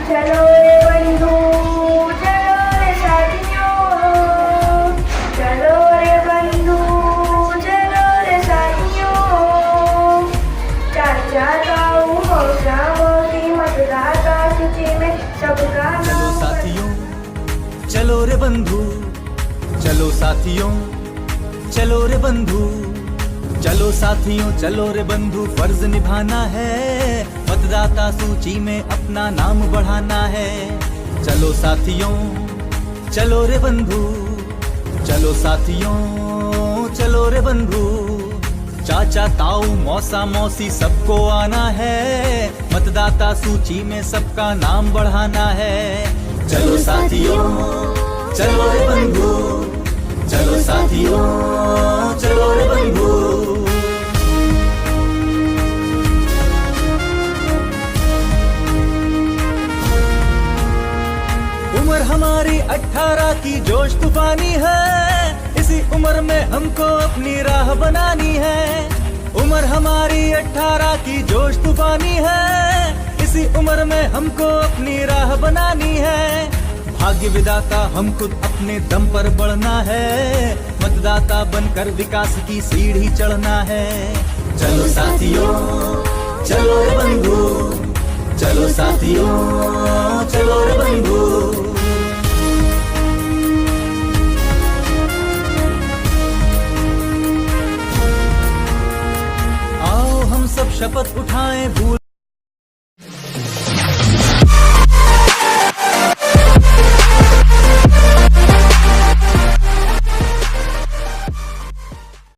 चलो रे बंधु, चलो रे साथियों, चलो रे बंधु, चलो रे साथियों। चाचा ताऊ मौसा मौसी मतदाता सूची में सबका चलो नाम साथियों, चलो रे बंधु, चलो साथियों, चलो रे बंधु, चलो साथियों, चलो रे बंधु, फर्ज निभाना है, मतदाता सूची में अपना नाम बढ़ाना है। चलो साथियों, चलो रे बंधु, चलो साथियों, चलो रे बंधु, चाचा ताऊ मौसा मौसी सबको आना है, मतदाता सूची में सबका नाम बढ़ाना है। चलो साथियों, चलो रे बंधु, चलो साथियों, चलो रे बंधु। उम्र हमारी 18 की जोश तूफानी है, इसी उम्र में हमको अपनी राह बनानी है। उम्र हमारी 18 की जोश तूफानी है, इसी उम्र में हमको अपनी राह बनानी है। भाग्य विधाता हम खुद अपने दम पर बढ़ना है, मतदाता बनकर विकास की सीढ़ी चढ़ना है। चलो साथियों, चलो रे बंधु, चलो साथियों, चलो रे बंधु। आओ हम सब शपथ उठाएं, भूल